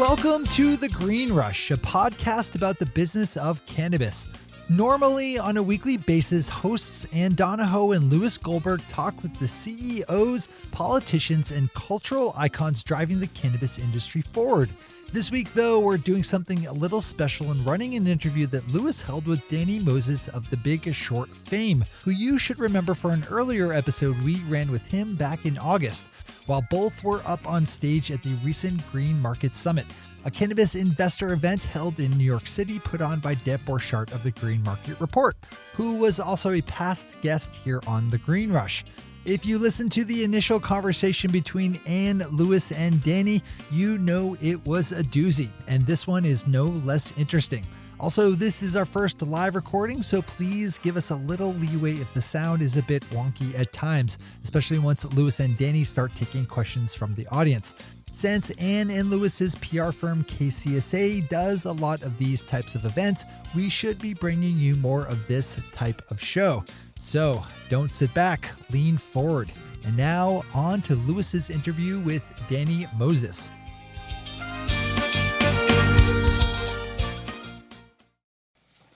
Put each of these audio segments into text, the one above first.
Welcome to The Green Rush, a podcast about the business of cannabis. Normally, on a weekly basis, hosts Ann Donahoe and Louis Goldberg talk with the CEOs, politicians, and cultural icons driving the cannabis industry forward. This week, though, we're doing something a little special and running an interview that Louis held with Danny Moses of The Big Short fame, who you should remember for an earlier episode we ran with him back in August, while both were up on stage at the recent Green Market Summit, a cannabis investor event held in New York City put on by Deb Borchardt of the Green Market Report, who was also a past guest here on The Green Rush. If you listen to the initial conversation between Ann, Louis, and Danny, you know it was a doozy, and this one is no less interesting. Also, this is our first live recording, so please give us a little leeway if the sound is a bit wonky at times, especially once Louis and Danny start taking questions from the audience. Since Ann and Louis's PR firm KCSA does a lot of these types of events, we should be bringing you more of this type of show. So don't sit back, lean forward. And now on to Louis's interview with Danny Moses.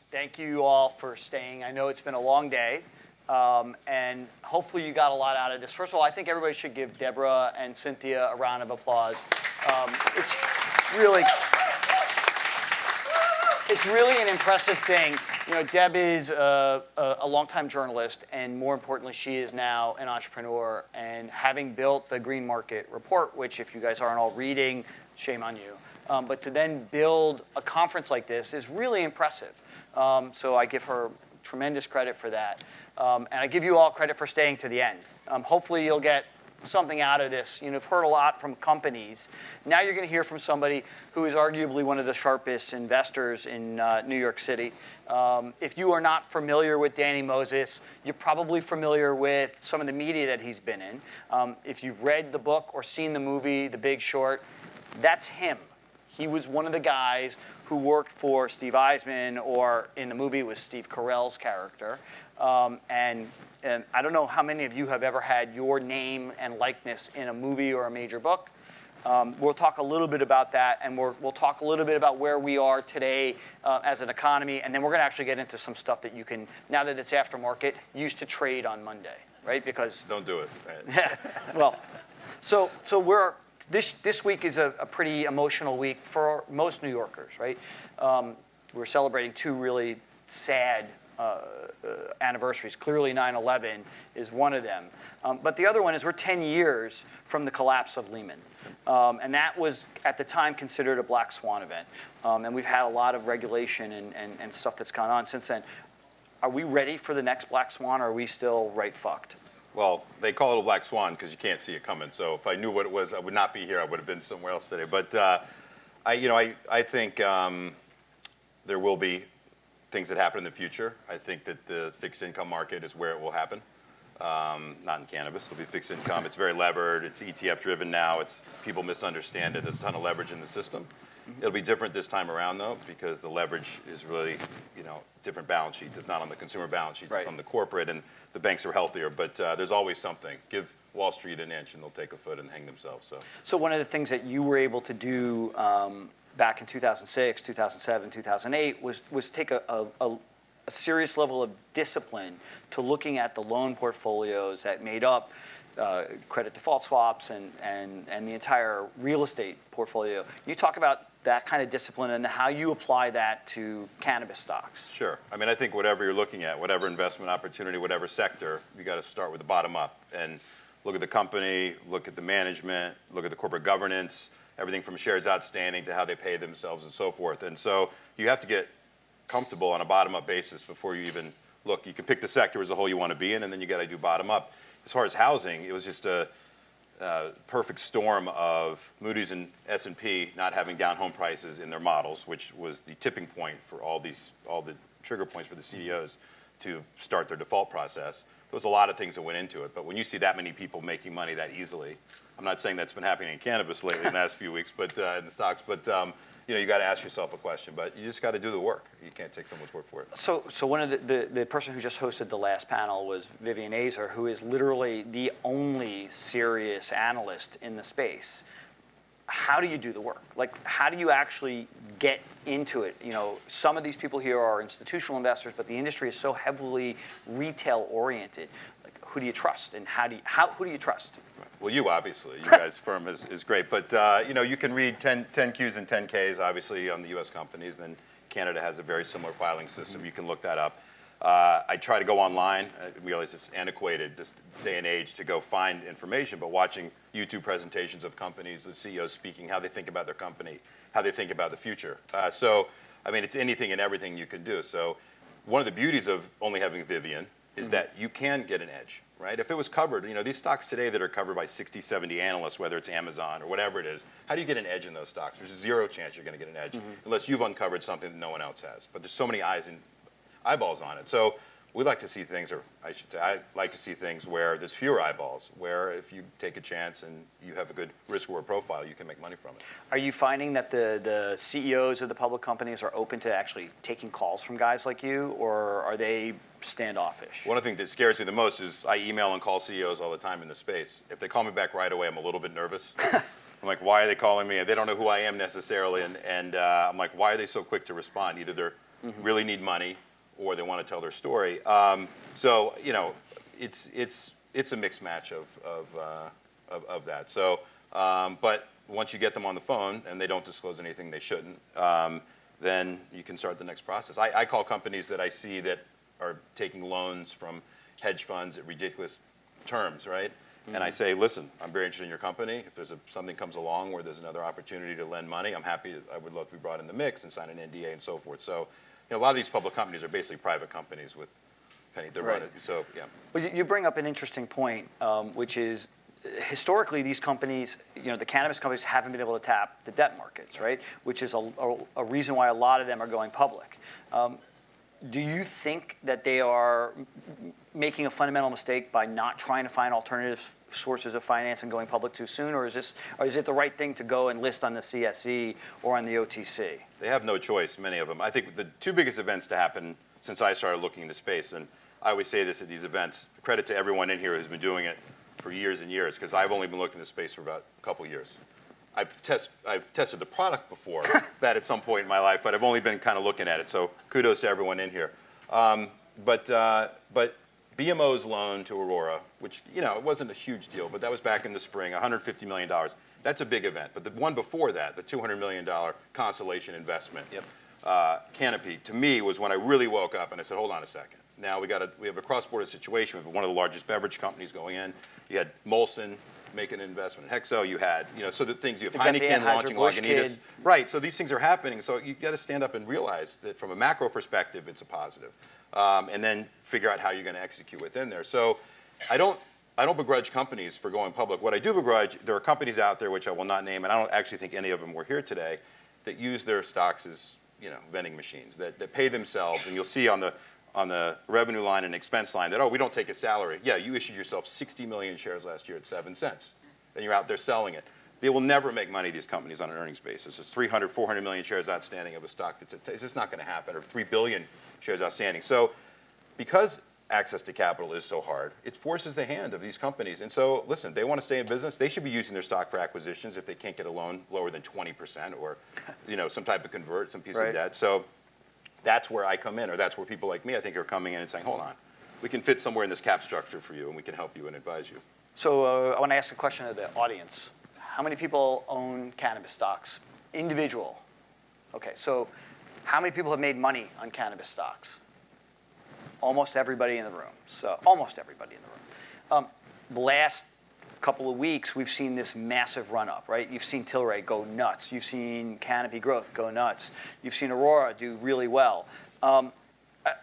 Thank you all for staying. I know it's been a long day, and hopefully you got a lot out of this. First of all, I think everybody should give Deborah and Cynthia a round of applause. It's really an impressive thing. You know, Deb is a longtime journalist, and more importantly, she is now an entrepreneur. And having built the Green Market Report, which if you guys aren't all reading, shame on you. But to then build a conference like this is really impressive. So I give her tremendous credit for that. And I give you all credit for staying to the end. Hopefully you'll get something out of this. You know, you've heard a lot from companies. Now you're going to hear from somebody who is arguably one of the sharpest investors in New York City. If you are not familiar with Danny Moses, you're probably familiar with some of the media that he's been in. If you've read the book or seen the movie, The Big Short, that's him. He was one of the guys who worked for Steve Eisman, or in the movie was Steve Carell's character. And I don't know how many of you have ever had your name and likeness in a movie or a major book. We'll talk a little bit about that, and we'll talk a little bit about where we are today as an economy, and then we're going to actually get into some stuff that you can, now that it's aftermarket, use to trade on Monday, right? Because don't do it. Yeah. Well, so we're. This week is a pretty emotional week for most New Yorkers, right? We're celebrating two really sad anniversaries. Clearly 9/11 is one of them. But the other one is we're 10 years from the collapse of Lehman. And that was, at the time, considered a black swan event. And we've had a lot of regulation and stuff that's gone on since then. Are we ready for the next black swan, or are we still right fucked? Well, they call it a black swan because you can't see it coming. So if I knew what it was, I would not be here. I would have been somewhere else today. But I think there will be things that happen in the future. I think that the fixed income market is where it will happen. Not in cannabis. It'll be fixed income. It's very levered. It's ETF driven now. People misunderstand it. There's a ton of leverage in the system. It'll be different this time around, though, because the leverage is really, different balance sheet. It's not on the consumer balance sheet. Right. It's on the corporate, and the banks are healthier. But there's always something. Give Wall Street an inch, and they'll take a foot and hang themselves. So one of the things that you were able to do back in 2006, 2007, 2008 was take a serious level of discipline to looking at the loan portfolios that made up credit default swaps and the entire real estate portfolio. You talk about that kind of discipline and how you apply that to cannabis stocks. Sure. I mean, I think whatever you're looking at, whatever investment opportunity, whatever sector, you got to start with the bottom up and look at the company, look at the management, look at the corporate governance, everything from shares outstanding to how they pay themselves and so forth. And so you have to get comfortable on a bottom-up basis before you even look. You can pick the sector as a whole you want to be in, and then you got to do bottom-up. As far as housing, it was just a perfect storm of Moody's and S&P not having down home prices in their models, which was the tipping point for all the trigger points for the CEOs to start their default process. There was a lot of things that went into it, but when you see that many people making money that easily, I'm not saying that's been happening in cannabis lately in the last few weeks, but in the stocks, but you got to ask yourself a question, but you just got to do the work. You can't take someone's word for it. So one of the person who just hosted the last panel was Vivian Azer, who is literally the only serious analyst in the space. how do you do the work? Like, how do you actually get into it? You know, some of these people here are institutional investors, but the industry is so heavily retail oriented. Like, who do you trust, and who do you trust? Well, you obviously, you guys' firm is great, but you know, you can read 10Qs and 10Ks obviously on the U.S. companies. Then Canada has a very similar filing system. You can look that up. I try to go online. I realize it's antiquated this day and age to go find information, but watching YouTube presentations of companies, the CEOs speaking, how they think about their company, how they think about the future. So, I mean, it's anything and everything you can do. So, one of the beauties of only having Vivian is that you can get an edge, right? If it was covered, you know, these stocks today that are covered by 60, 70 analysts, whether it's Amazon or whatever it is, how do you get an edge in those stocks? There's zero chance you're going to get an edge unless you've uncovered something that no one else has. But there's so many eyes and eyeballs on it. So we like to see things, or I should say, I like to see things where there's fewer eyeballs, where if you take a chance and you have a good risk-reward profile, you can make money from it. Are you finding that the CEOs of the public companies are open to actually taking calls from guys like you, or are they standoffish? One of the things that scares me the most is I email and call CEOs all the time in the space. If they call me back right away, I'm a little bit nervous. I'm like, why are they calling me? They don't know who I am necessarily, and I'm like, why are they so quick to respond? Either they really need money, or they want to tell their story. So you know, it's a mixed match of that. So, but once you get them on the phone and they don't disclose anything they shouldn't, then you can start the next process. I call companies that I see that are taking loans from hedge funds at ridiculous terms, right? And I say, listen, I'm very interested in your company. If there's something comes along where there's another opportunity to lend money, I'm happy. I would love to be brought in the mix and sign an NDA and so forth. So, you know, a lot of these public companies are basically private companies with penny. They're running. So, yeah. Well, you bring up an interesting point, which is historically these companies, you know, the cannabis companies haven't been able to tap the debt markets, right? Which is a reason why a lot of them are going public. Do you think that they are making a fundamental mistake by not trying to find alternative sources of finance and going public too soon, or is it the right thing to go and list on the CSE or on the OTC? They have no choice, many of them. I think the two biggest events to happen since I started looking into space, and I always say this at these events, credit to everyone in here who's been doing it for years and years, because I've only been looking into space for about a couple years. I've tested the product before, that at some point in my life, but I've only been kind of looking at it. So kudos to everyone in here. But BMO's loan to Aurora, which, you know, it wasn't a huge deal, but that was back in the spring, $150 million. That's a big event. But the one before that, the $200 million constellation investment, Canopy, to me was when I really woke up and I said, hold on a second. Now we have a cross-border situation with one of the largest beverage companies going in. You had Molson making an investment in Hexo. You had, you know, so the things you have Heineken launching Lagunitas. Right. So these things are happening. So you got to stand up and realize that from a macro perspective, it's a positive, and then figure out how you're going to execute within there. So I don't begrudge companies for going public. What I do begrudge, there are companies out there which I will not name, and I don't actually think any of them were here today, that use their stocks as, you know, vending machines that pay themselves, and you'll see on the revenue line and expense line that, oh, we don't take a salary. Yeah, you issued yourself 60 million shares last year at 7 cents. And you're out there selling it. They will never make money, these companies, on an earnings basis. There's 300, 400 million shares outstanding of a stock it's just not going to happen, or 3 billion shares outstanding. So because access to capital is so hard, it forces the hand of these companies. And so, listen, they want to stay in business. They should be using their stock for acquisitions if they can't get a loan lower than 20% or, you know, some type of convert, some piece of debt. So that's where I come in, or that's where people like me, I think, are coming in and saying, hold on, we can fit somewhere in this cap structure for you, and we can help you and advise you. So I want to ask a question of the audience. How many people own cannabis stocks? Individual. Okay, so how many people have made money on cannabis stocks? Almost everybody in the room. So almost everybody in the room. The last couple of weeks, we've seen this massive run up, right? You've seen Tilray go nuts. You've seen Canopy Growth go nuts. You've seen Aurora do really well.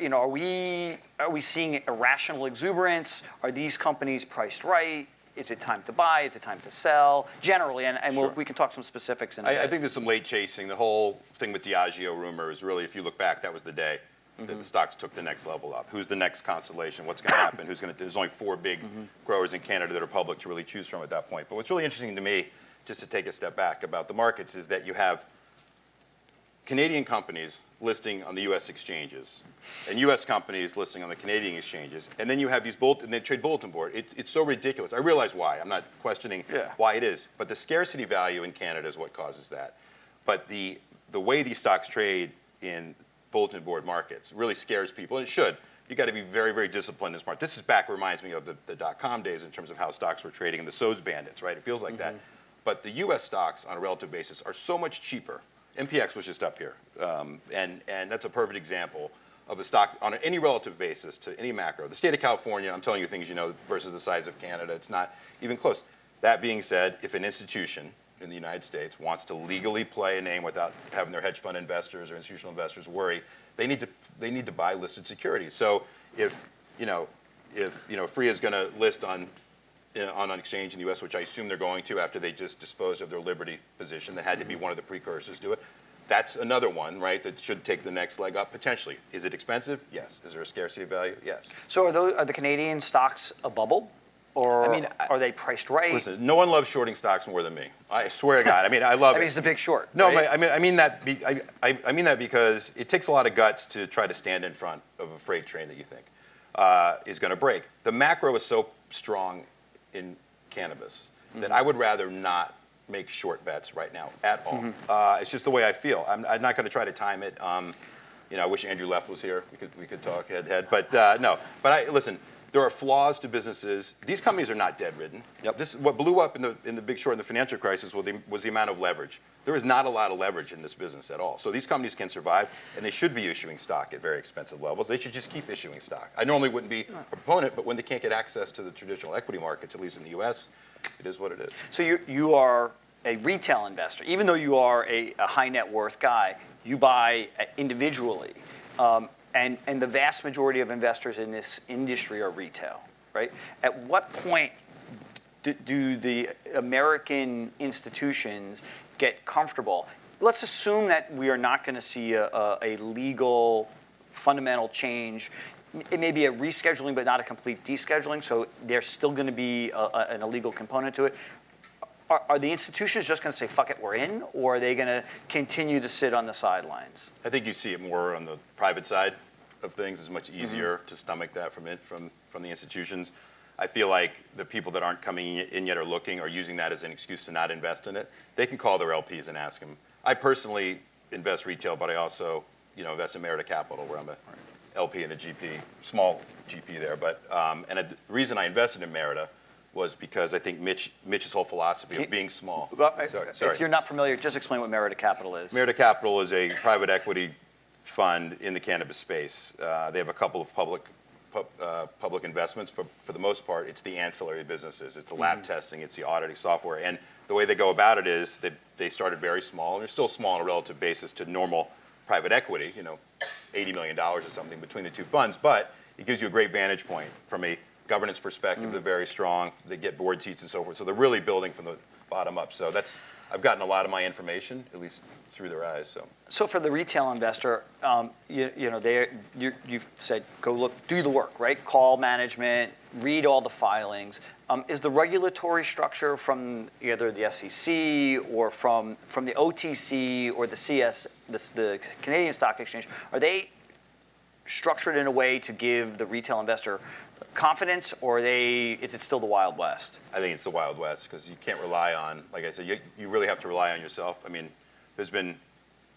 You know, are we seeing irrational exuberance? Are these companies priced right? Is it time to buy? Is it time to sell? Generally, and Sure. we can talk some specifics in a bit. I think there's some late chasing. The whole thing with Diageo rumor is really, if you look back, that was the day that the stocks took the next level up. Who's the next constellation? What's going to happen? There's only 4 big growers in Canada that are public to really choose from at that point. But what's really interesting to me, just to take a step back about the markets, is that you have Canadian companies listing on the U.S. exchanges, and U.S. companies listing on the Canadian exchanges, and then you have these and they trade bulletin board. It's so ridiculous. I realize why. I'm not questioning why it is, but the scarcity value in Canada is what causes that. But the way these stocks trade in bulletin board markets really scares people, and it should. You got to be very, very disciplined and smart. This is reminds me of the dot-com days in terms of how stocks were trading and the So's bandits, right? It feels like that. But the U.S. stocks on a relative basis are so much cheaper. MPX was just up here, and that's a perfect example of a stock on any relative basis to any macro. The state of California, I'm telling you things you know, versus the size of Canada, it's not even close. That being said, if an institution in the United States wants to legally play a name without having their hedge fund investors or institutional investors worry, they need to buy listed securities. So if Free is going to list on an exchange in the U.S., which I assume they're going to after they just disposed of their Liberty position, that had to be one of the precursors to it. That's another one, right, that should take the next leg up potentially. Is it expensive? Yes. Is there a scarcity value? Yes. So are the Canadian stocks a bubble? Or are they priced right? Listen, no one loves shorting stocks more than me. I swear to God. I love it. It's a big short. No, right? I mean that because it takes a lot of guts to try to stand in front of a freight train that you think is going to break. The macro is so strong in cannabis that I would rather not make short bets right now at all. It's just the way I feel. I'm not going to try to time it. I wish Andrew Left was here. We could talk head to head. But no. But listen. There are flaws to businesses. These companies are not dead-ridden. What blew up in the Big Short and the financial crisis was the amount of leverage. There is not a lot of leverage in this business at all. So these companies can survive, and they should be issuing stock at very expensive levels. They should just keep issuing stock. I normally wouldn't be a proponent, but when they can't get access to the traditional equity markets, at least in the U.S., it is what it is. So you are a retail investor. Even though you are a high net worth guy, you buy individually. And the vast majority of investors in this industry are retail, right? At what point do the American institutions get comfortable? Let's assume that we are not going to see a legal fundamental change. It may be a rescheduling, but not a complete descheduling. So there's still going to be an illegal component to it. Are the institutions just going to say, fuck it, we're in? Or are they going to continue to sit on the sidelines? I think you see it more on the private side of things. It's much easier to stomach that from the institutions. I feel like the people that aren't coming in yet or looking are using that as an excuse to not invest in it. They can call their LPs and ask them. I personally invest retail, but I also invest in Merida Capital, where I'm a LP and a GP, small GP there. But the reason I invested in Merida was because I think Mitch's whole philosophy of being small. Sorry. If you're not familiar, just explain what Merida Capital is. Merida Capital is a private equity fund in the cannabis space. They have a couple of public investments, but for the most part, it's the ancillary businesses. It's the lab testing, it's the auditing software. And the way they go about it is they started very small, and they're still small on a relative basis to normal private equity, $80 million or something between the two funds, but it gives you a great vantage point from a governance perspective. They're very strong. They get board seats and so forth. So they're really building from the bottom up. So I've gotten a lot of my information, at least through their eyes. So for the retail investor, you've said go look, do the work, right? Call management, read all the filings. Is the regulatory structure from either the SEC or from the OTC or the CS, the Canadian Stock Exchange, are they structured in a way to give the retail investor confidence, or is it still the Wild West? I think it's the Wild West because you can't rely on, like I said, you really have to rely on yourself. I mean, there's been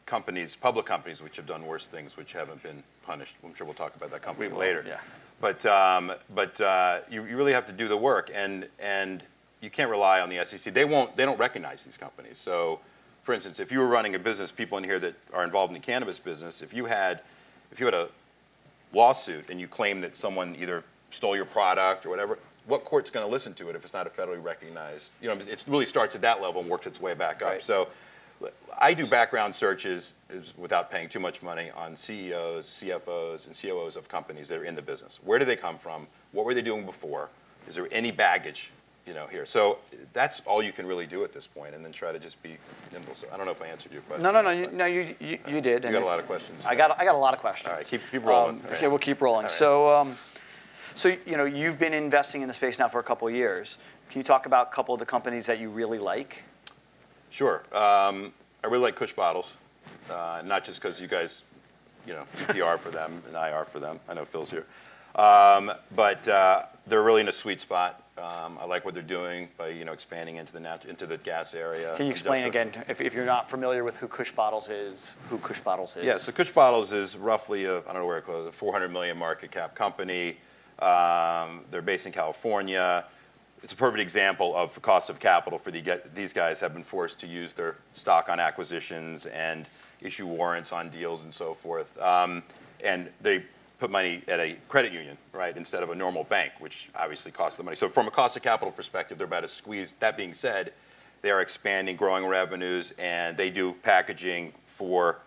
public companies, which have done worse things, which haven't been punished. I'm sure we'll talk about that company later. Yeah. But you really have to do the work, and you can't rely on the SEC. They don't recognize these companies. So, for instance, if you were running a business, people in here that are involved in the cannabis business, if you had a lawsuit and you claim that someone either stole your product or whatever, what court's going to listen to it if it's not a federally recognized? It really starts at that level and works its way back up. Right. So I do background searches without paying too much money on CEOs, CFOs, and COOs of companies that are in the business. Where do they come from? What were they doing before? Is there any baggage, here? So that's all you can really do at this point, and then try to just be nimble. So I don't know if I answered your question. No, you did. You got a lot of questions. I got a lot of questions. All right, keep rolling. Okay, we'll keep rolling. Right. So you've been investing in the space now for a couple of years. Can you talk about a couple of the companies that you really like? Sure. I really like Kush bottles, not just because you guys PR for them and IR for them. I know Phil's here. But they're really in a sweet spot. I like what they're doing by expanding into the gas area. Can you explain again, if you're not familiar with who Kush Bottles is, Yeah, so Kush Bottles is roughly I don't know where it closed, a 400 million market cap company. They're based in California. It's a perfect example of the cost of capital for these guys have been forced to use their stock on acquisitions and issue warrants on deals and so forth. And they put money at a credit union, right, instead of a normal bank, which obviously costs them money. So from a cost of capital perspective, they're about to squeeze. That being said, they are expanding, growing revenues, and they do packaging for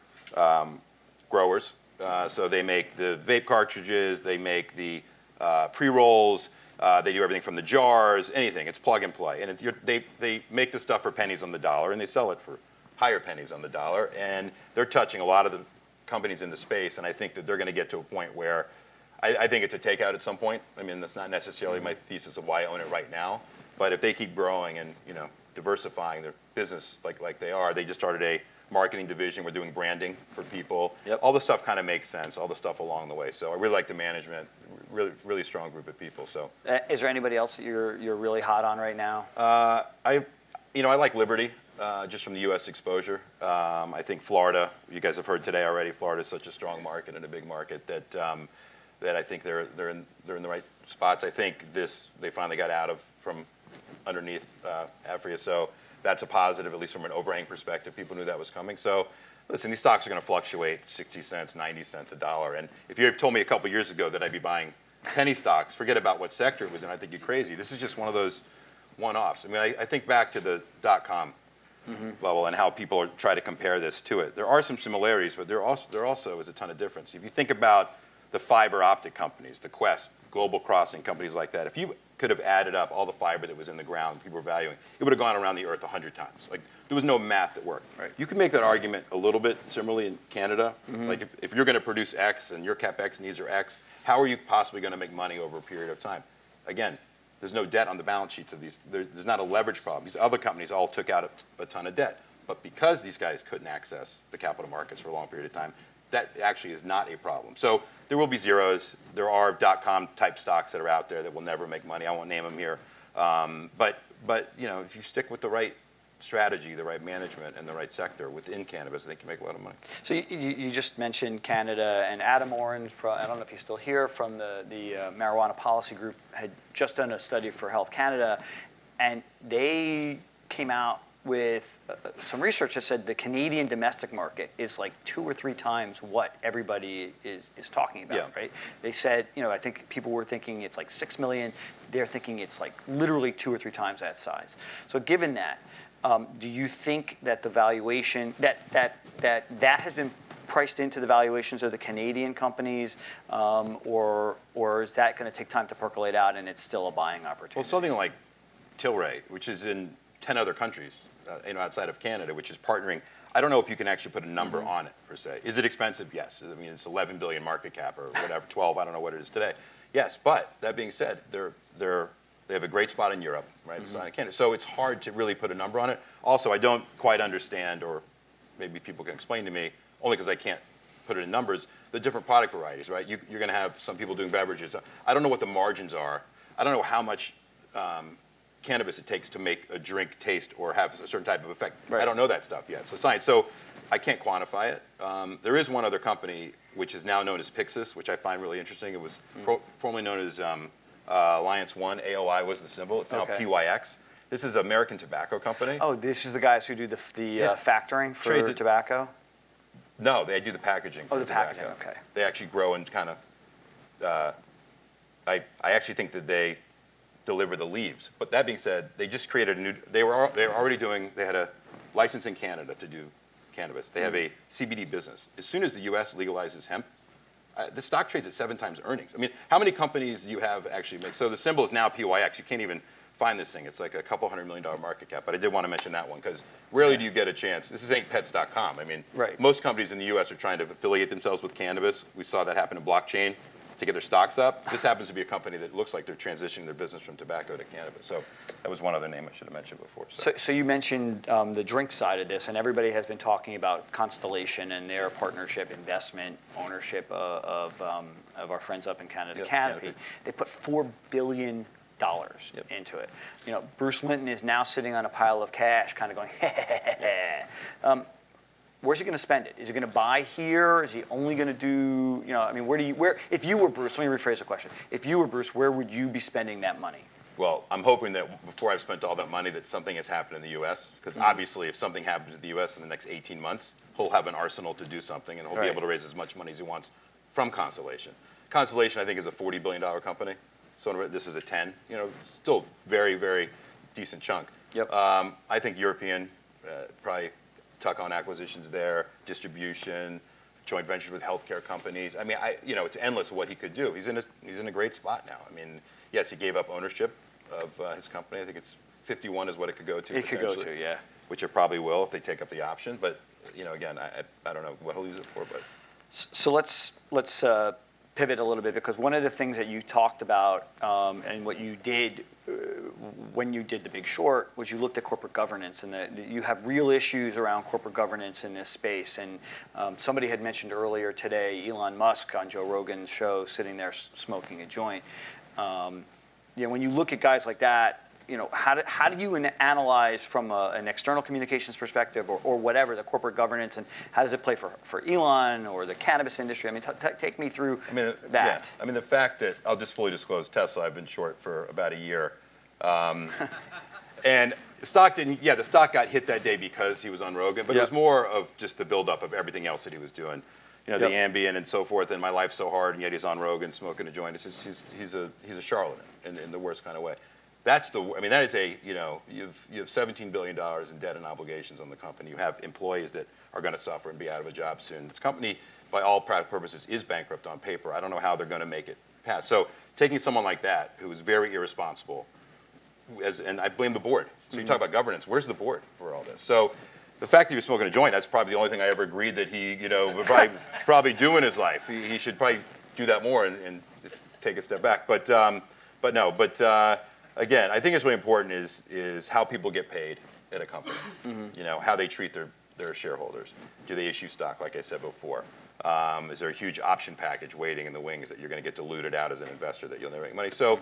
growers. So they make the vape cartridges, they make the pre-rolls, they do everything from the jars, anything. It's plug and play. And they make the stuff for pennies on the dollar, and they sell it for higher pennies on the dollar. And they're touching a lot of the companies in the space, and I think that they're going to get to a point where I think it's a takeout at some point. I mean, that's not necessarily my thesis of why I own it right now, but if they keep growing and diversifying their business like they are, they just started a marketing division. We're doing branding for people. Yep. All the stuff kind of makes sense. All the stuff along the way. So I really like the management. Really strong group of people. So is there anybody else that you're really hot on right now? I like Liberty. Just from the U.S. exposure. I think Florida, you guys have heard today already, Florida is such a strong market and a big market that I think they're in the right spots. I think they finally got out from underneath Afria, so that's a positive, at least from an overhang perspective. People knew that was coming. So listen, these stocks are going to fluctuate 60 cents, 90 cents, $1. And if you had told me a couple years ago that I'd be buying penny stocks, forget about what sector it was in, I think you're crazy. This is just one of those one-offs. I mean, I think back to the .com bubble and how people try to compare this to it. There are some similarities, but there also is a ton of difference. If you think about the fiber optic companies, the Quest, Global Crossing, companies like that, if you could have added up all the fiber that was in the ground people were valuing, it would have gone around the earth 100 times. Like, there was no math that worked. Right. You can make that argument a little bit similarly in Canada. Like, if you're going to produce X and your CapEx needs are X, how are you possibly going to make money over a period of time? Again, there's no debt on the balance sheets of these. There's not a leverage problem. These other companies all took out a ton of debt. But because these guys couldn't access the capital markets for a long period of time, that actually is not a problem. So there will be zeros. There are .com type stocks that are out there that will never make money. I won't name them here. But if you stick with the right strategy, the right management, and the right sector within cannabis, I think you make a lot of money. So you just mentioned Canada, and Adam Oren, I don't know if he's still here, from the Marijuana Policy Group, had just done a study for Health Canada, and they came out with some research that said the Canadian domestic market is like 2 or 3 times what everybody is talking about, right? They said, I think people were thinking it's like 6 million. They're thinking it's like literally 2 or 3 times that size. So given that, do you think that the valuation, that has been priced into the valuations of the Canadian companies, or is that going to take time to percolate out and it's still a buying opportunity? Well, something like Tilray, which is in 10 other countries, outside of Canada, which is partnering. I don't know if you can actually put a number on it, per se. Is it expensive? Yes. I mean, it's 11 billion market cap or whatever, 12, I don't know what it is today. Yes, but that being said, they have a great spot in Europe, right? It's not in Canada. So it's hard to really put a number on it. Also, I don't quite understand, or maybe people can explain to me, only because I can't put it in numbers, the different product varieties, right? You're going to have some people doing beverages. I don't know what the margins are. I don't know how much cannabis it takes to make a drink taste or have a certain type of effect. Right. I don't know that stuff yet. So science. So I can't quantify it. There is one other company which is now known as Pixis, which I find really interesting. It was formerly known as Alliance One. AOI was the symbol. It's now PYX. This is an American tobacco company. Oh, this is the guys who do the factoring for tobacco? No, they do the packaging. Oh, the packaging, okay. They actually grow and kind of, I actually think that they deliver the leaves. But that being said, they just created a new, they had a license in Canada to do cannabis. They have a CBD business. As soon as the US legalizes hemp, the stock trades at 7 times earnings. I mean, how many companies do you have actually make? So the symbol is now PYX. You can't even find this thing. It's like a couple $100 million market cap. But I did want to mention that one because rarely do you get a chance. This is ain'tpets.com. I mean, most companies in the US are trying to affiliate themselves with cannabis. We saw that happen in blockchain. to get their stocks up. This happens to be a company that looks like they're transitioning their business from tobacco to cannabis. So that was one other name I should have mentioned before. So you mentioned the drink side of this, and everybody has been talking about Constellation and their partnership, investment, ownership of our friends up in Canada, Canopy. They put $4 billion into it. You know, Bruce Linton is now sitting on a pile of cash, kind of going, where's he going to spend it? Is he going to buy here? Is he only going to do, you know, I mean, if you were Bruce, let me rephrase the question. If you were Bruce, where would you be spending that money? Well, I'm hoping that before I've spent all that money that something has happened in the U.S. Because obviously if something happens in the U.S. in the next 18 months, he'll have an arsenal to do something and he'll be able to raise as much money as he wants from Constellation. Constellation, I think, is a $40 billion company. So this is a 10, you know, still very, very decent chunk. Yep. I think European, probably tuck-on acquisitions there, distribution, joint ventures with healthcare companies. I mean, you know, it's endless what he could do. He's in a great spot now. I mean, yes, he gave up ownership of his company. I think it's 51 is what it could go to. It could go to, yeah. Which it probably will if they take up the option. But you know, again, I don't know what he'll use it for. But so let's pivot a little bit, because one of the things that you talked about and what you did when you did The Big Short was you looked at corporate governance, and you have real issues around corporate governance in this space. And somebody had mentioned earlier today Elon Musk on Joe Rogan's show sitting there smoking a joint. You know, when you look at guys like that, you know, how do you analyze from an external communications perspective or whatever the corporate governance, and how does it play for Elon or the cannabis industry? I mean, take me through that. Yeah. I mean, the fact that I'll just fully disclose Tesla, I've been short for about a year. And the stock the stock got hit that day because he was on Rogan, but it was more of just the buildup of everything else that he was doing. You know, the Ambien and so forth, and my life's so hard, and yet he's on Rogan smoking a joint. He's a charlatan in the worst kind of way. That is you know, you have $17 billion in debt and obligations on the company. You have employees that are going to suffer and be out of a job soon. This company, by all practical purposes, is bankrupt on paper. I don't know how they're going to make it pass. So taking someone like that, who is very irresponsible, and I blame the board. So you talk about governance. Where's the board for all this? So the fact that he was smoking a joint, that's probably the only thing I ever agreed that he, you know, would probably do in his life. He should probably do that more and take a step back. But again, I think it's really important is how people get paid at a company. You know, how they treat their shareholders. Do they issue stock, like I said before? Is there a huge option package waiting in the wings that you're going to get diluted out as an investor that you'll never make money? So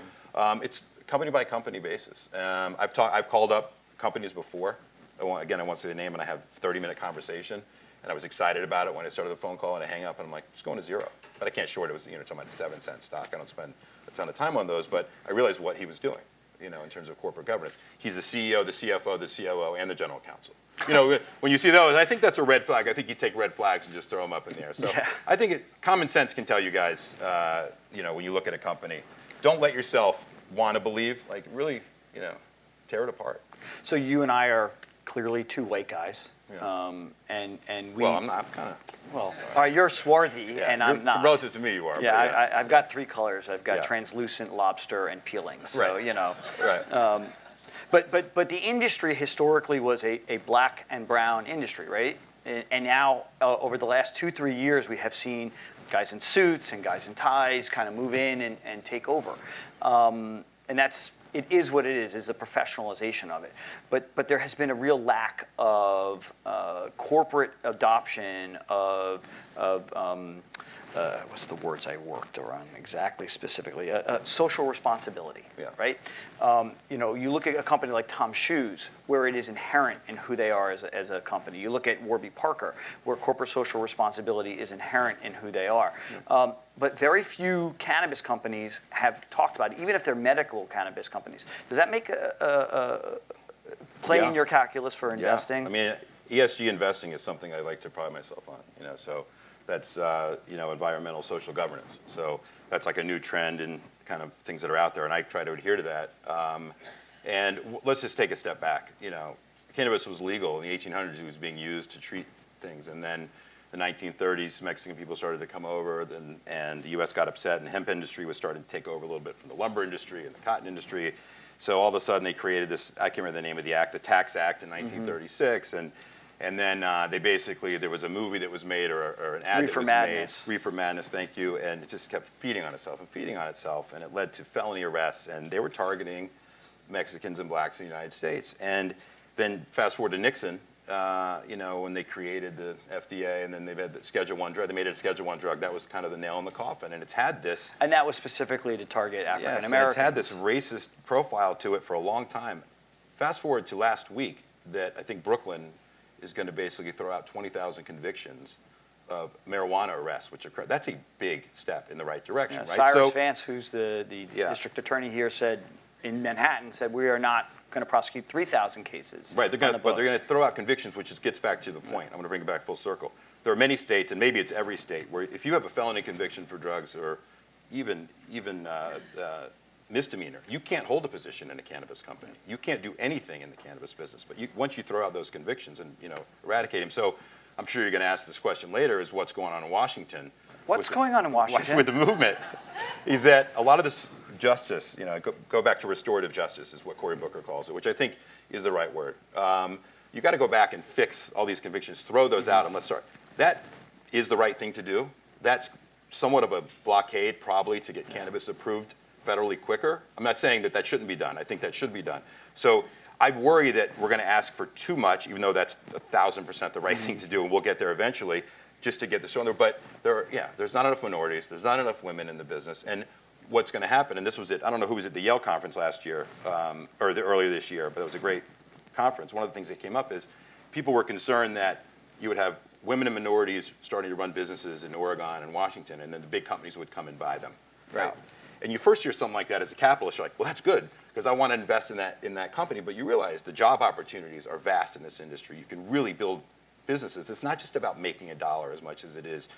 it's company by company basis. I've called up companies before. I won't say the name, and I have a 30-minute conversation. And I was excited about it when I started the phone call, and I hang up, and I'm like, it's going to zero. But I can't short it. It was, you know, talking about a 7-cent stock. I don't spend a ton of time on those, but I realized what he was doing, you know, in terms of corporate governance. He's the CEO, the CFO, the COO, and the general counsel. You know, when you see those, I think that's a red flag. I think you take red flags and just throw them up in the air. So I think common sense can tell you guys, you know, when you look at a company, don't let yourself want to believe. Like, really, you know, tear it apart. So you and I are clearly two white guys. Yeah. And we. Well, I'm kind of. Well, all right, you're swarthy, and I'm not. Relative to me, you are. Yeah, I've got 3 colors. I've got translucent, lobster, and peeling. So you know. Right. But the industry historically was a black and brown industry, right? And now over the last 2-3 years, we have seen guys in suits and guys in ties kind of move in and take over. And it is what it is a professionalization of it. But there has been a real lack of corporate adoption of what's the words I worked around exactly specifically? Social responsibility, right? You know, you look at a company like Tom Shoes, where it is inherent in who they are as a company. You look at Warby Parker, where corporate social responsibility is inherent in who they are. But very few cannabis companies have talked about it, even if they're medical cannabis companies. Does that make a play in your calculus for investing? I mean, ESG investing is something I like to pride myself on. You know, so that's you know, environmental social governance. So that's like a new trend in kind of things that are out there, and I try to adhere to that. And let's just take a step back. You know, cannabis was legal in the 1800s. It was being used to treat things, and then the 1930s, Mexican people started to come over, and the U.S. got upset, and the hemp industry was starting to take over a little bit from the lumber industry and the cotton industry. So all of a sudden, they created this, I can't remember the name of the act, the Tax Act in 1936, and And then there was a movie that was made or an ad Reefer that was Madness. made. Reefer Madness, thank you. And it just kept feeding on itself and feeding on itself. And it led to felony arrests. And they were targeting Mexicans and blacks in the United States. And then fast forward to Nixon, when they created the FDA and then they've had the Schedule I drug. They made it a Schedule I drug. That was kind of the nail in the coffin. And it's had this. And that was specifically to target African Yes, and Americans. it's had this racist profile to it for a long time. Fast forward to last week that I think Brooklyn is going to basically throw out 20,000 convictions of marijuana arrests, that's a big step in the right direction, Yeah, right? Cyrus Vance, who's the district attorney here, in Manhattan, said we are not going to prosecute 3,000 cases. Right, but they're going to throw out convictions, which just gets back to the point. I'm going to bring it back full circle. There are many states, and maybe it's every state, where if you have a felony conviction for drugs or even misdemeanor, you can't hold a position in a cannabis company. You can't do anything in the cannabis business. But once you throw out those convictions and eradicate them, so I'm sure you're going to ask this question later: is what's going on in Washington? What's going on in Washington with the movement? Is that a lot of this justice? Go back to restorative justice is what Cory Booker calls it, which I think is the right word. You got to go back and fix all these convictions, throw those out, and let's start. That is the right thing to do. That's somewhat of a blockade, probably, to get cannabis approved federally quicker. I'm not saying that shouldn't be done. I think that should be done. So I worry that we're going to ask for too much, even though that's 1,000% the right thing to do, and we'll get there eventually, just to get this on there. But there's not enough minorities, there's not enough women in the business, and what's going to happen, and this was it. I don't know who was at the Yale conference last year, earlier this year, but it was a great conference. One of the things that came up is people were concerned that you would have women and minorities starting to run businesses in Oregon and Washington, and then the big companies would come and buy them. Right. And you first hear something like that as a capitalist, you're like, well, that's good, because I want to invest in that company. But you realize the job opportunities are vast in this industry. You can really build businesses. It's not just about making a dollar as much as it is,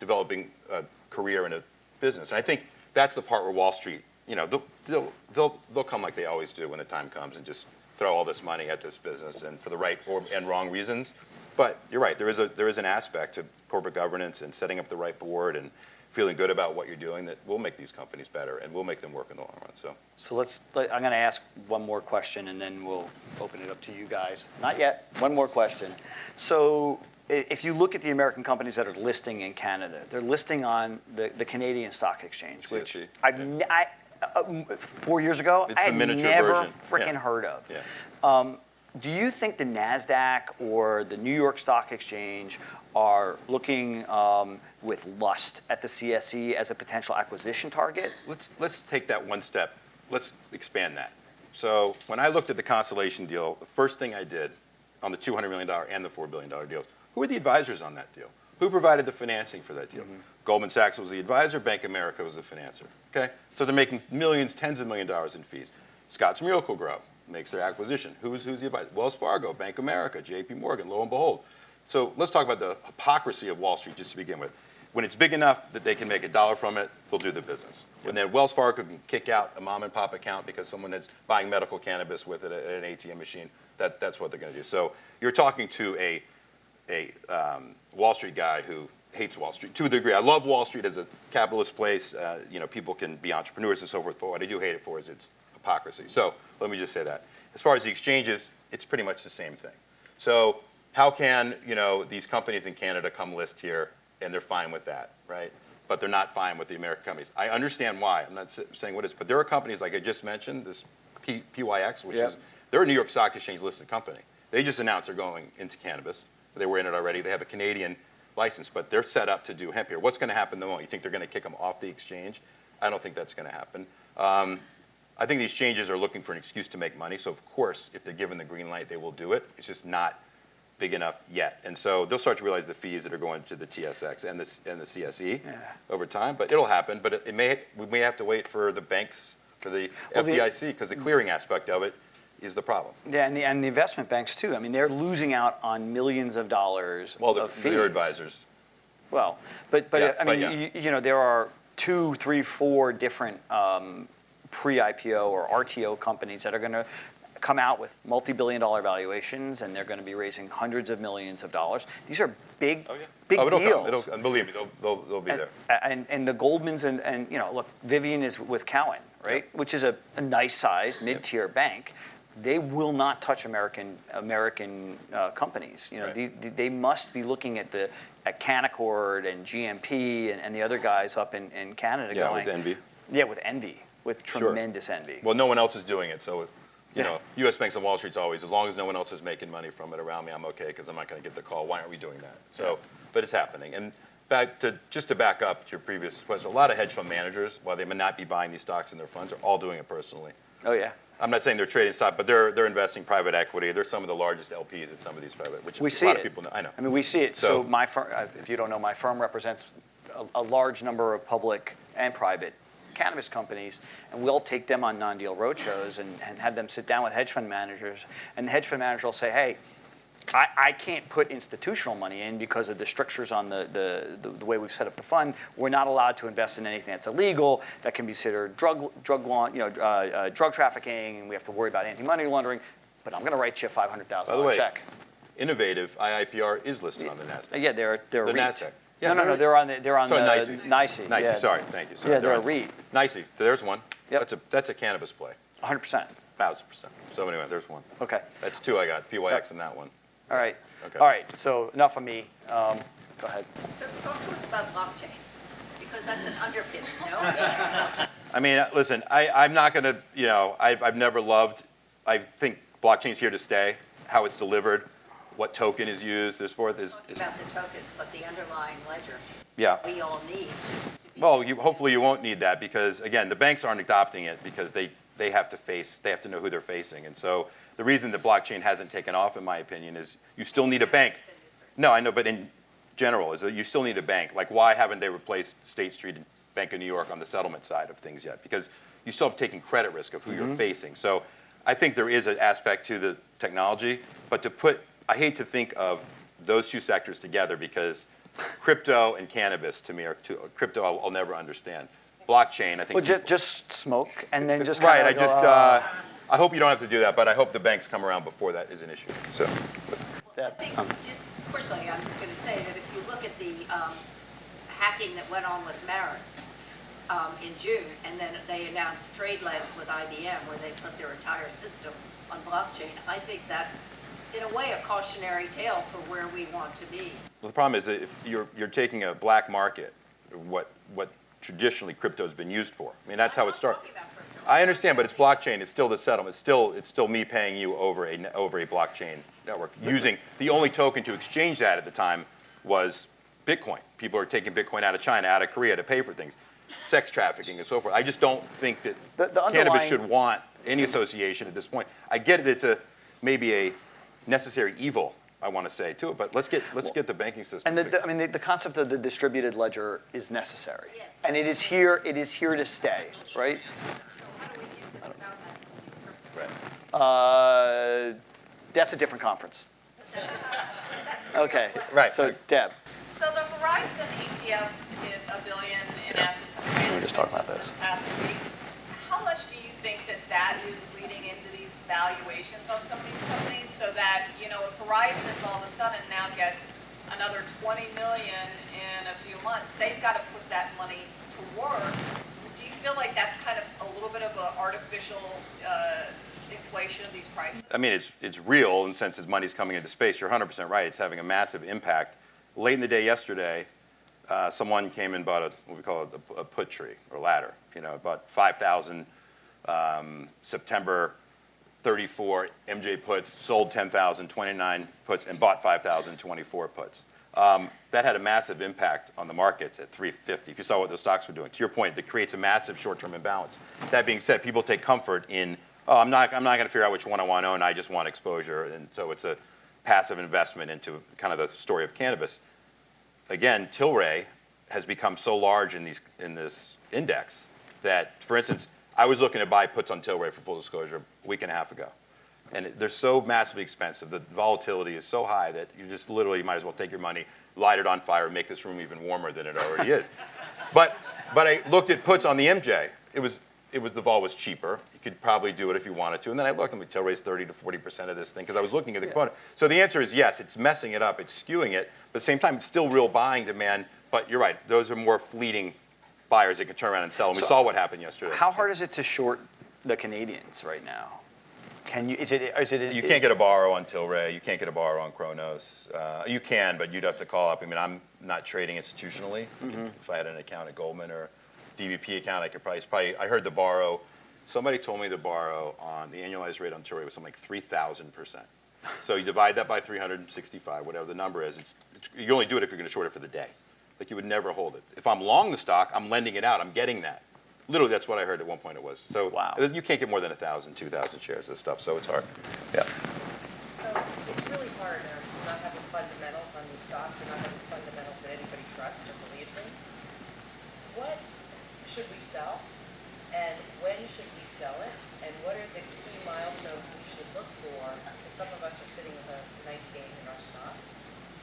developing a career in a business. And I think that's the part where Wall Street, they'll come like they always do when the time comes and just throw all this money at this business and for the right and wrong reasons. But you're right, there is an aspect to corporate governance and setting up the right board and feeling good about what you're doing that will make these companies better and will make them work in the long run. So I'm going to ask one more question and then we'll open it up to you guys. Not yet, one more question. So if you look at the American companies that are listing in Canada, they're listing on the Canadian Stock Exchange, which I 4 years ago, I had never freaking heard of. Yeah. Do you think the NASDAQ or the New York Stock Exchange are looking with lust at the CSE as a potential acquisition target? Let's take that one step. Let's expand that. So when I looked at the Constellation deal, the first thing I did on the $200 million and the $4 billion deal, who were the advisors on that deal? Who provided the financing for that deal? Mm-hmm. Goldman Sachs was the advisor, Bank of America was the financer. Okay? So they're making millions, tens of $millions in fees. Scott's Miracle-Gro makes their acquisition. Who's the advisor? Wells Fargo, Bank of America, JP Morgan, lo and behold. So let's talk about the hypocrisy of Wall Street just to begin with. When it's big enough that they can make $1 from it, they'll do the business. When then Wells Fargo can kick out a mom and pop account because someone is buying medical cannabis with it at an ATM machine, that's what they're going to do. So you're talking to a Wall Street guy who hates Wall Street to a degree. I love Wall Street as a capitalist place. People can be entrepreneurs and so forth, but what I do hate it for is its hypocrisy. So let me just say that. As far as the exchanges, it's pretty much the same thing. So how can these companies in Canada come list here and they're fine with that, right? But they're not fine with the American companies. I understand why. I'm not saying what it is, but there are companies like I just mentioned, this PYX, which is they're a New York Stock Exchange listed company. They just announced they're going into cannabis. They were in it already. They have a Canadian license, but they're set up to do hemp here. What's going to happen the moment? You think they're going to kick them off the exchange? I don't think that's going to happen. I think the exchanges are looking for an excuse to make money. So of course, if they're given the green light, they will do it. It's just not big enough yet. And so they'll start to realize the fees that are going to the TSX and the CSE over time. But it'll happen. But we may have to wait for the banks, for the FDIC, because the clearing aspect of it is the problem. Yeah, and the investment banks too. I mean, they're losing out on millions of dollars of fees. Their advisors. Well, but there are 2, 3, 4 different pre-IPO or RTO companies that are going to come out with multi-billion-dollar valuations, and they're going to be raising hundreds of millions of dollars. These are big deals. And believe me, they'll be there. And the Goldmans and look, Vivian is with Cowen, right? Which is a nice size mid-tier bank. they will not touch American companies. You know, Right. they must be looking at Canaccord and GMP and the other guys up in Canada going. With envy. Yeah, with envy, with tremendous envy. Well, no one else is doing it, so you know, U.S. banks on Wall Street's always, as long as no one else is making money from it around me, I'm okay because I'm not going to get the call. Why aren't we doing that? So, but it's happening. And just to back up to your previous question, a lot of hedge fund managers, while they may not be buying these stocks in their funds, are all doing it personally. Oh yeah. I'm not saying they're trading stock, but they're investing private equity. They're some of the largest LPs at some of these private, which We a see lot it. of people know. I know. I mean, we see it. So my firm, if you don't know, my firm represents a large number of public and private cannabis companies, and we'll take them on non-deal roadshows and have them sit down with hedge fund managers, and the hedge fund manager will say, hey, I can't put institutional money in because of the strictures on the way we've set up the fund. We're not allowed to invest in anything that's illegal, that can be considered drug trafficking, and we have to worry about anti-money laundering. But I'm going to write you a $500,000 check. Innovative IIPR is listed on the Nasdaq. Yeah, they're The a REIT. NASDAQ. Yeah, no, they're on the NYSE. NYSE. NYSE, Yeah. sorry, thank you. Sorry. Yeah, they're a REIT. NYSE, there's one. Yep. That's a cannabis play, 100%. 1,000%. So anyway, there's one. Okay. That's two I got, PYX and that one. All right. Okay. All right. So enough of me. Go ahead. So talk to us about blockchain, because that's an underpinning, no? I mean, listen, I'm not going to, you know, I've never loved, I think blockchain's here to stay. How it's delivered, what token is used, this forth is About the tokens, but the underlying ledger, yeah. we all need to be. Well, hopefully you won't need that because, again, the banks aren't adopting it because they have to know who they're facing. And so the reason that blockchain hasn't taken off, in my opinion, is you still need a bank. No, I know, but in general, is that you still need a bank. Like, why haven't they replaced State Street and Bank of New York on the settlement side of things yet? Because you still have taken credit risk of who you're facing. So I think there is an aspect to the technology, but I hate to think of those two sectors together because crypto and cannabis to me are crypto I'll never understand. Blockchain, I think. Well, just smoke and then just right. kinda I hope you don't have to do that, but I hope the banks come around before that is an issue. So. I think, just quickly, I'm just going to say that if you look at the hacking that went on with Maritz in June, and then they announced trade lens with IBM where they put their entire system on blockchain, I think that's, in a way, a cautionary tale for where we want to be. Well, the problem is that if you're taking a black market, what traditionally crypto has been used for. I mean, that's how it started. I understand, but it's blockchain. It's still the settlement. It's still me paying you over a blockchain network. Using the only token to exchange that at the time was Bitcoin. People are taking Bitcoin out of China, out of Korea to pay for things, sex trafficking and so forth. I just don't think that cannabis should want any association at this point. I get it. It's maybe a necessary evil, I want to say to it, but let's get the banking system. And the concept of the distributed ledger is necessary, Yes. and it is here to stay, right? So how do we use it without having to use crypto? Right. That's a different conference. Okay. Right. So Deb. So the Verizon ETF did $1 billion in assets under management. We're just talking about this. Past week. How much do you think that is leading into these valuations on some of these companies? So that, you know, if Verizon all of a sudden now gets another $20 million in a few months, they've got to put that money to work. Do you feel like that's kind of a little bit of an artificial inflation of these prices? I mean, it's real in the sense as money's coming into space. You're 100% right. It's having a massive impact. Late in the day yesterday, someone came and bought what we call a put tree or ladder. You know, bought 5,000 September 34 MJ puts, sold 10,000, 29 puts, and bought 5,000, 24 puts. That had a massive impact on the markets at 350. If you saw what those stocks were doing, to your point, that creates a massive short-term imbalance. That being said, people take comfort in, I'm not going to figure out which one I want to own. I just want exposure, and so it's a passive investment into kind of the story of cannabis. Again, Tilray has become so large in this index that, for instance, I was looking to buy puts on Tilray for full disclosure a week and a half ago. And they're so massively expensive. The volatility is so high that you just literally might as well take your money, light it on fire, and make this room even warmer than it already is. But I looked at puts on the MJ. The vol was cheaper. You could probably do it if you wanted to. And then I looked and Tilray's 30 to 40% of this thing because I was looking at the component. So the answer is yes, it's messing it up, it's skewing it, but at the same time, it's still real buying demand. But you're right, those are more fleeting buyers that can turn around and sell. And we saw what happened yesterday. How hard is it to short the Canadians right now? Can you? Is it? You can't get a borrow on Tilray. You can't get a borrow on Kronos. You can, but you'd have to call up. I mean, I'm not trading institutionally. If I had an account at Goldman or DVP account, I could probably. I heard the borrow. Somebody told me the borrow on the annualized rate on Tilray was something like 3,000%. So you divide that by 365, whatever the number is. You only do it if you're going to short it for the day. Like you would never hold it. If I'm long the stock, I'm lending it out. I'm getting that. Literally, that's what I heard at one point it was. So wow. You can't get more than 1,000, 2,000 shares of this stuff, so it's hard. Yeah. So it's really hard not having fundamentals on these stocks or not having fundamentals that anybody trusts or believes in. What should we sell? And when should we sell it? And what are the key milestones we should look for? Because some of us are sitting with a nice gain in our stocks.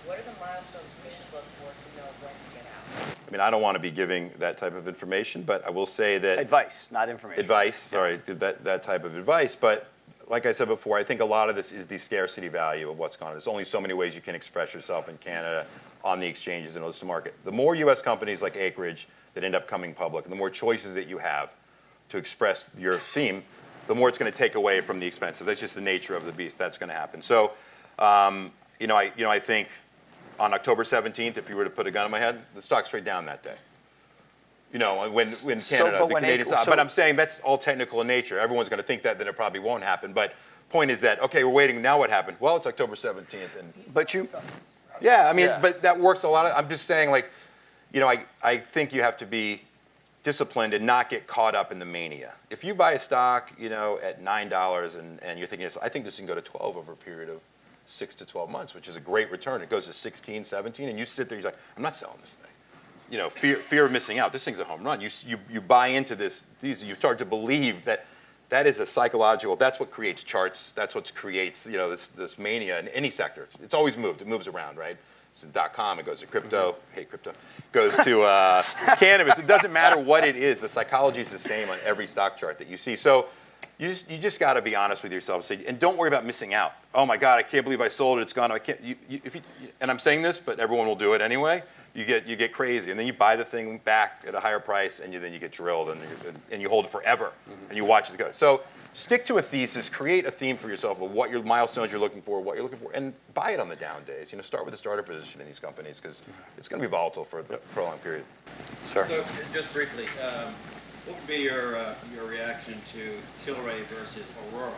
What are the milestones we should look for to know when to get out? I mean, I don't want to be giving that type of information, but I will say that Advice, not information. Advice, sorry, that type of advice. But like I said before, I think a lot of this is the scarcity value of what's gone on. There's only so many ways you can express yourself in Canada on the exchanges and illicit market. The more U.S. companies like Acreage that end up coming public, and the more choices that you have to express your theme, the more it's going to take away from the expensive. That's just the nature of the beast. That's going to happen. So, I think on October 17th, if you were to put a gun in my head, the stocks trade down that day. When Canada, the Canadian stock. But I'm saying that's all technical in nature. Everyone's going to think that, then it probably won't happen. But point is that, okay, we're waiting. Now what happened? Well, it's October 17th. But that works a lot. I'm just saying, I think you have to be disciplined and not get caught up in the mania. If you buy a stock, at $9 and you're thinking, I think this can go to 12 over a period of 6 to 12 months, which is a great return. It goes to 16, 17, and you sit there, you're like, I'm not selling this thing. Fear of missing out. This thing's a home run. You buy into this. You start to believe that is a psychological. That's what creates charts. That's what creates this mania in any sector. It's always moved. It moves around, right? It's .com. It goes to crypto. Hate crypto. Goes to cannabis. It doesn't matter what it is. The psychology is the same on every stock chart that you see. So you just got to be honest with yourself, and don't worry about missing out. Oh my God, I can't believe I sold it. It's gone. I can't. And I'm saying this, but everyone will do it anyway. You get crazy, and then you buy the thing back at a higher price, and then you get drilled, and you hold it forever, and you watch it go. So stick to a thesis, create a theme for yourself of what your milestones you're looking for, and buy it on the down days. Start with a starter position in these companies because it's going to be volatile for a prolonged period. Sir. So just briefly, what would be your reaction to Tilray versus Aurora?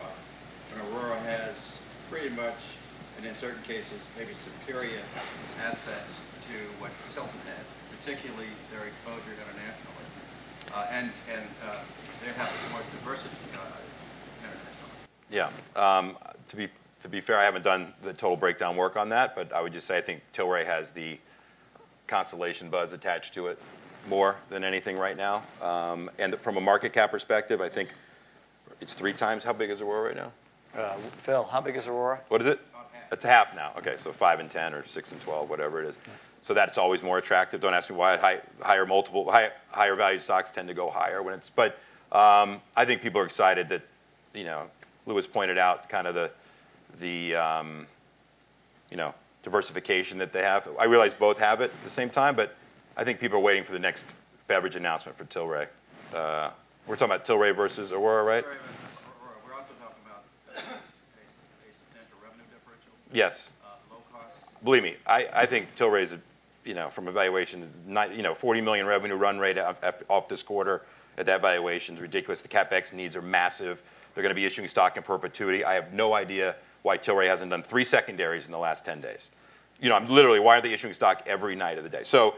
When Aurora has pretty much, and in certain cases, maybe superior assets to what Tilton had, particularly their exposure internationally, and they have more diversity internationally. Yeah. To be fair, I haven't done the total breakdown work on that, but I would just say I think Tilray has the constellation buzz attached to it more than anything right now. And from a market cap perspective, I think it's 3 times. How big is Aurora right now? Phil, how big is Aurora? What is it? It's half now. Okay, so 5 and 10 or 6 and 12, whatever it is. So that's always more attractive. Don't ask me why higher value stocks tend to go higher when it's. But I think people are excited that, Lewis pointed out kind of the diversification that they have. I realize both have it at the same time, but I think people are waiting for the next beverage announcement for Tilray. We're talking about Tilray versus Aurora, right? Tilray versus Aurora. We're also talking about a substantial revenue differential. Yes. Low cost. Believe me, I think Tilray's, from a valuation, 40 million revenue run rate off this quarter at that valuation is ridiculous. The CapEx needs are massive. They're going to be issuing stock in perpetuity. I have no idea why Tilray hasn't done 3 secondaries in the last 10 days. I'm literally, why are they issuing stock every night of the day? So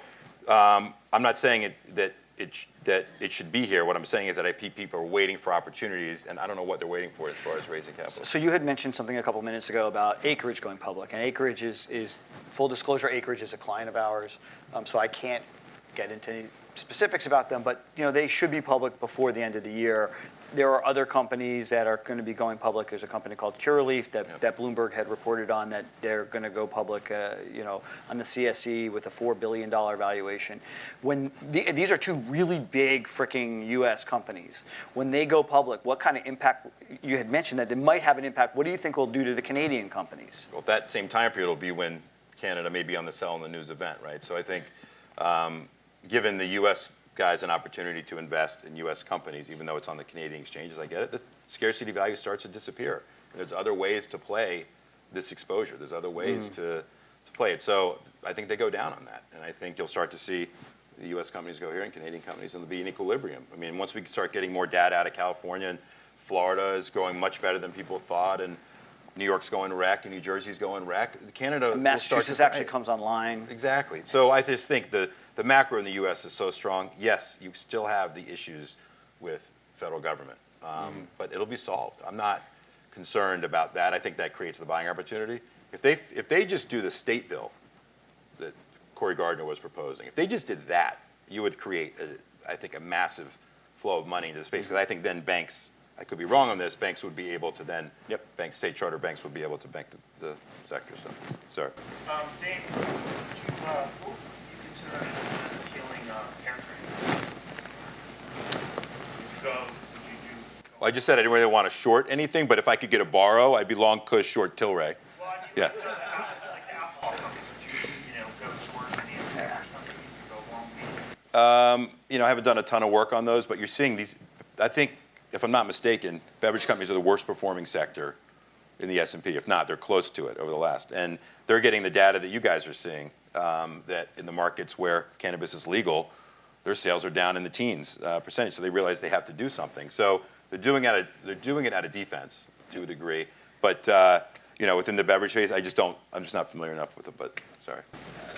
I'm not saying that it should be here. What I'm saying is that I think people are waiting for opportunities, and I don't know what they're waiting for as far as raising capital. So you had mentioned something a couple minutes ago about Acreage going public, and Acreage is full disclosure. Acreage is a client of ours, so I can't get into any specifics about them, but they should be public before the end of the year. There are other companies that are going to be going public. There's a company called Curaleaf that Bloomberg had reported on that they're going to go public, on the CSE with a $4 billion valuation. When these are 2 really big freaking U.S. companies, when they go public, what kind of impact? You had mentioned that they might have an impact. What do you think will do to the Canadian companies? Well, that same time period will be when Canada may be on the sell in the news event, right? So I think, given the U.S. guys an opportunity to invest in U.S. companies, even though it's on the Canadian exchanges. I get it. The scarcity value starts to disappear. And there's other ways to play this exposure. There's other ways to play it. So I think they go down on that. And I think you'll start to see the U.S. companies go here and Canadian companies, and they'll be in equilibrium. I mean, once we start getting more data out of California, and Florida is growing much better than people thought, and New York's going rec, and New Jersey's going rec, Canada And will start Massachusetts to actually comes online. Exactly. So I just think the macro in the U.S. is so strong. Yes, you still have the issues with federal government, but it'll be solved. I'm not concerned about that. I think that creates the buying opportunity. If they just do the state bill that Cory Gardner was proposing, if they just did that, you would create, I think, a massive flow of money into the space. Because I think then banks, I could be wrong on this, banks would be able to then, state charter banks would be able to bank the sector. So, sorry. Dave, what would you consider an appealing parent trade? Would you do? Well, I just said I didn't really want to short anything, but if I could get a borrow, I'd be long Kush, short Tilray. Well, I mean, Yeah. like the alcohol companies, would you go short any of the beverage companies and go long medium? I haven't done a ton of work on those, but you're seeing these. I think, if I'm not mistaken, beverage companies are the worst performing sector in the S&P. If not, they're close to it over the last. And they're getting the data that you guys are seeing, that in the markets where cannabis is legal, their sales are down in the teens percentage. So they realize they have to do something. So they're doing it out of defense to a degree. But within the beverage space, I'm just not familiar enough with it. But sorry.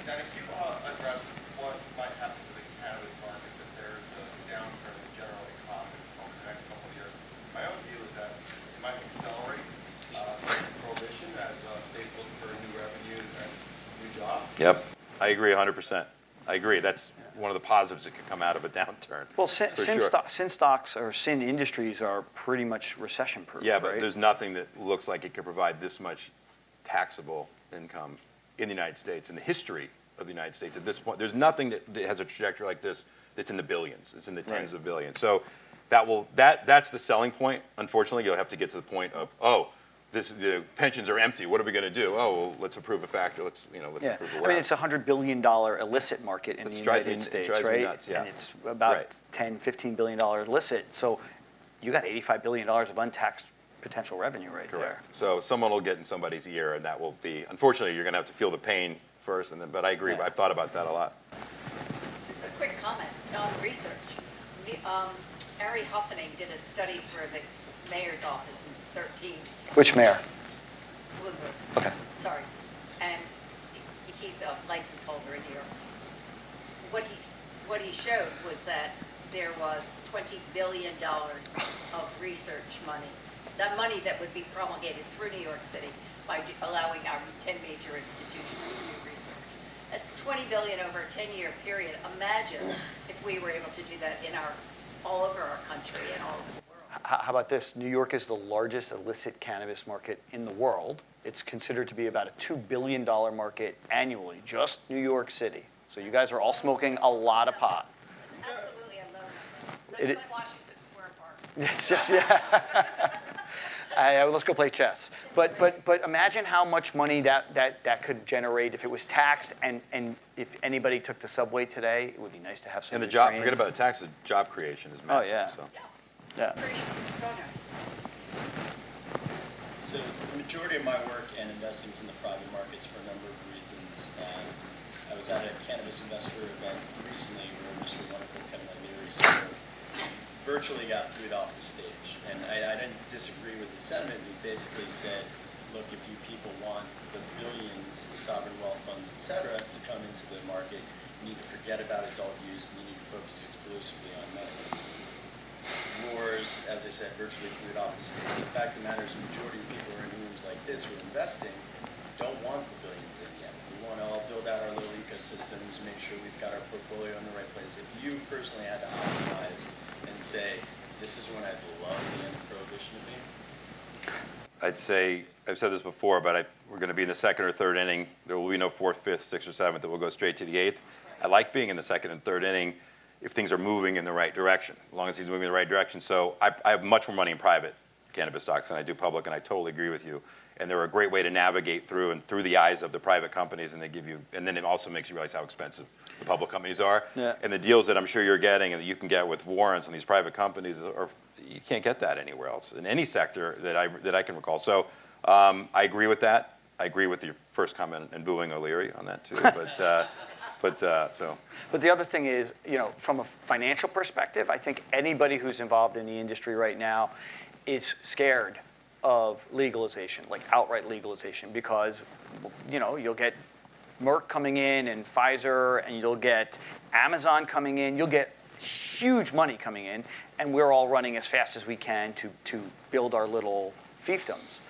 Now, if you address what might happen to the cannabis market, if there's a downturn in the general economy over the next couple of years, my own view is that it might accelerate prohibition as states look for new revenues and new jobs. Yep, I agree 100%. I agree. That's one of the positives that could come out of a downturn. Well, for sin sure. stocks or sin industries are pretty much recession-proof, Yeah, but right? there's nothing that looks like it could provide this much taxable income in the United States, in the history of the United States at this point. There's nothing that has a trajectory like this that's in the billions. It's in the tens of billions. So that's the selling point. Unfortunately, you'll have to get to the point of, the pensions are empty. What are we going to do? Oh, well, let's approve a factor. Let's approve a I mean, it's a $100 billion illicit market in the United States, right? Nuts, yeah. And it's about Right. $10, $15 billion illicit. So you got $85 billion of untaxed potential revenue right there. Correct. So someone will get in somebody's ear, and that will be, unfortunately, you're going to have to feel the pain first, and then. But I agree. Yeah. I've thought about that a lot. Just a quick comment on research. Ari Huffington did a study for the mayor's office in 13. Which mayor? Bloomberg. Okay. Sorry. And he's a license holder in New York. What he showed was that there was $20 billion of research money. That money that would be promulgated through New York City by allowing our 10 major institutions to do research. That's $20 billion over a 10-year period. Imagine if we were able to do that all over our country and all over the world. How about this? New York is the largest illicit cannabis market in the world. It's considered to be about a $2 billion market annually, just New York City. So you guys are all smoking a lot of pot. Absolutely, I love that. That's like Washington Square Park. It's just, let's go play chess. But imagine how much money that could generate if it was taxed, and if anybody took the subway today, it would be nice to have some. And the new job, trains. forget about the taxes, job creation is massive. yeah. So. Yeah. Operations extraordinary. So the majority of my work and investing is in the private markets for a number of reasons. I was at a cannabis investor event recently where Mr. Wonderful Kevin Leary virtually got booed off the stage. And I didn't disagree with the sentiment. He basically said, look, if you people want the billions, the sovereign wealth funds, et cetera, to come into the market, you need to forget about adult use and you need to focus exclusively on medical. Yours, as I said, virtually booed off the stage. The fact of the matter is the majority of people who are in rooms like this who are investing don't want the billions in yet. We want to all build out our little ecosystems, make sure we've got our portfolio in the right place. If you personally had to optimize and say, this is when I'd love the end of prohibition to be? I'd say, I've said this before, but we're going to be in the second or third inning. There will be no fourth, fifth, sixth, or seventh. It will go straight to the eighth. I like being in the second and third inning if things are moving in the right direction, as long as he's moving in the right direction. So I have much more money in private cannabis stocks than I do public, and I totally agree with you. And they're a great way to navigate through and through the eyes of the private companies, and they give you, and then it also makes you realize how expensive the public companies are. Yeah. And the deals that I'm sure you're getting and that you can get with warrants on these private companies are, you can't get that anywhere else in any sector that I can recall. So I agree with that. I agree with your first comment and booing O'Leary on that too. But But the other thing is, from a financial perspective, I think anybody who's involved in the industry right now is scared of legalization, like outright legalization, because, you'll get Merck coming in and Pfizer, and you'll get Amazon coming in, you'll get huge money coming in, and we're all running as fast as we can to build our little fiefdoms.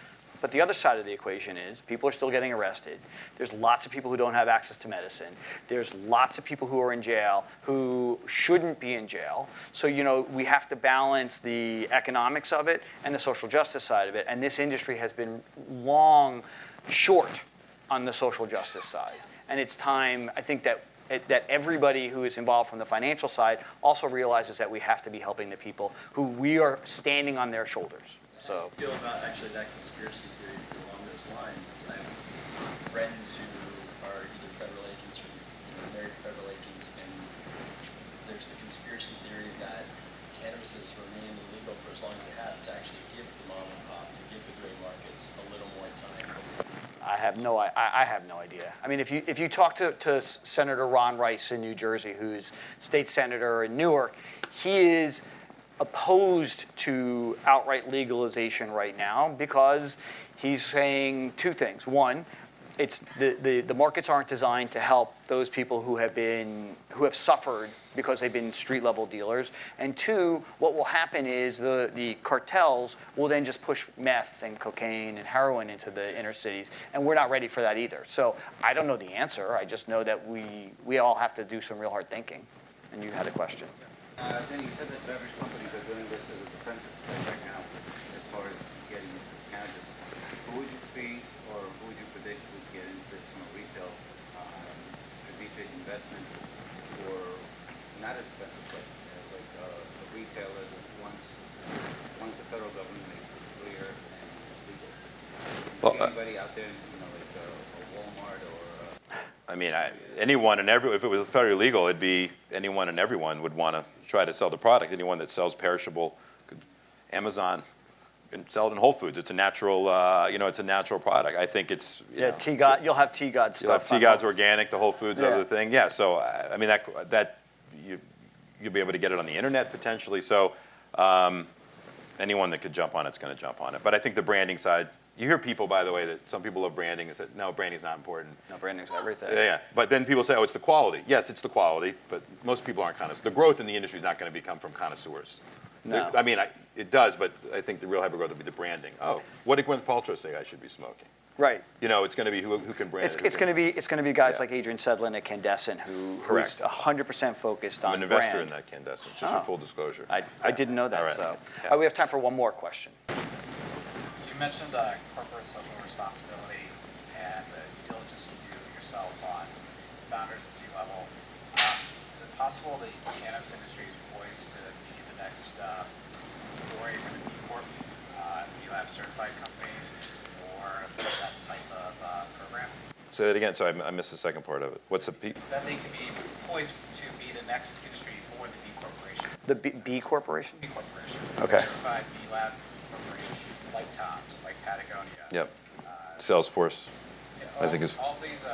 But the other side of the equation is people are still getting arrested. There's lots of people who don't have access to medicine. There's lots of people who are in jail who shouldn't be in jail. So, we have to balance the economics of it and the social justice side of it. And this industry has been long short on the social justice side. And it's time, I think, that everybody who is involved from the financial side also realizes that we have to be helping the people who we are standing on their shoulders. So. I feel about actually that conspiracy theory along those lines. I have friends who are either federal agents or married federal agents, and there's the conspiracy theory that cannabis has remained illegal for as long as it has to actually give the mom and pop, to give the gray markets a little more time. I have no idea. I mean, if you talk to Senator Ron Rice in New Jersey, who's state senator in Newark, he is opposed to outright legalization right now because he's saying two things. One, it's the markets aren't designed to help those people who have suffered because they've been street level dealers. And two, what will happen is the cartels will then just push meth and cocaine and heroin into the inner cities, and we're not ready for that either. So I don't know the answer. I just know that we all have to do some real hard thinking. And you had a question. Then you said that beverage companies are doing this as a defensive play right now, as far as getting cannabis. Who would you see, or who would you predict would get into this from a retail strategic investment, or not a defensive play, like a retailer that once the federal government makes this clear and legal? Do you see anybody out there, like a Walmart or? I mean, anyone and if it was federally legal, it'd be anyone and everyone would want to try to sell the product. Anyone that sells perishable, Amazon, and sell it in Whole Foods. It's a natural, it's a natural product. I think it's T-God. You'll have T-God stuff. You'll have T-God's organic, the Whole Foods, other thing. Yeah. So I mean that you'll be able to get it on the internet potentially. So anyone that could jump on it's going to jump on it. But I think the branding side. You hear people, by the way, that some people love branding and say, no, branding's not important. No, branding's everything. Yeah. But then people say, oh, it's the quality. Yes, it's the quality, but most people aren't connoisseurs. The growth in the industry is not going to become from connoisseurs. No. I mean, it does, but I think the real hyper growth will be the branding. Oh, what did Gwyneth Paltrow say I should be smoking? Right. It's going to be who can brand it. It's going to be guys like Adrian Sedlin at Candescent who's 100% focused on I'm an investor brand. in that Candescent, just for full disclosure. I didn't know that. All right. So Yeah. we have time for one more question. You mentioned corporate social responsibility and the due diligence you do yourself on founders at C-level. Is it possible that the cannabis industry is poised to be the next foray for the B Corp? You have certified companies or that type of program? Say that again. So I missed the second part of it. What's a P? That they could be poised to be the next industry for the B Corporation. The B Corporation? B Corporation. Okay. Certified B Lab corporations like Tom's, like Patagonia. Yep. Salesforce. I think is. All these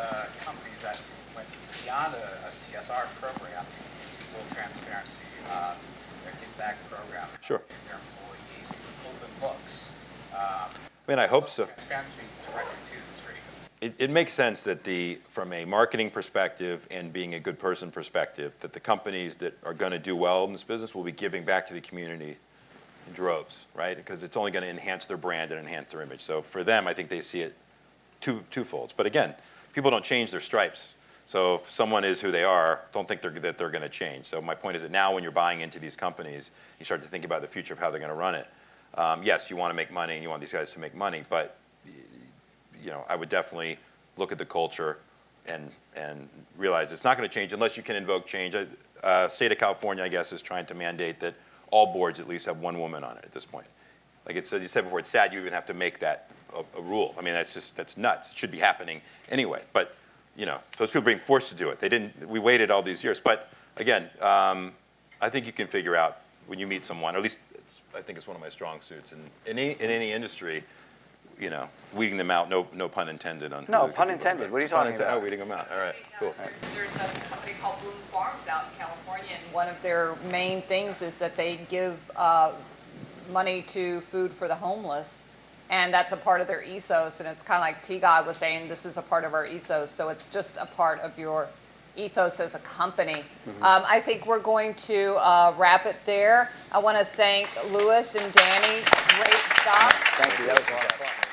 companies that went beyond a CSR program into full transparency, their give back program. Sure. To their employees, open books. I mean, I hope so. Transparency directly to the street. It makes sense that from a marketing perspective and being a good person perspective, that the companies that are going to do well in this business will be giving back to the community in droves, right? Because it's only going to enhance their brand and enhance their image. So for them, I think they see it twofolds. But again, people don't change their stripes. So if someone is who they are, don't think that they're going to change. So my point is that now when you're buying into these companies, you start to think about the future of how they're going to run it. Yes, you want to make money and you want these guys to make money, but I would definitely look at the culture and realize it's not going to change unless you can invoke change. State of California, I guess, is trying to mandate that all boards at least have one woman on it at this point. like you said before, it's sad you even have to make that a rule. I mean, that's nuts. It should be happening anyway. But, those people are being forced to do it. We waited all these years. But again, I think you can figure out when you meet someone, or at least I think it's one of my strong suits. In any industry, weeding them out, no pun intended. No, pun intended. What are you talking about? Oh, weeding them out. All right, cool. There's a company called Bloom Farms out in California, and one of their main things is that they give money to food for the homeless, and that's a part of their ethos. And it's kind of like T-God was saying, this is a part of our ethos. So it's just a part of your ethos as a company. I think we're going to wrap it there. I want to thank Louis and Danny. Great stuff. Thank you. That was a lot of fun.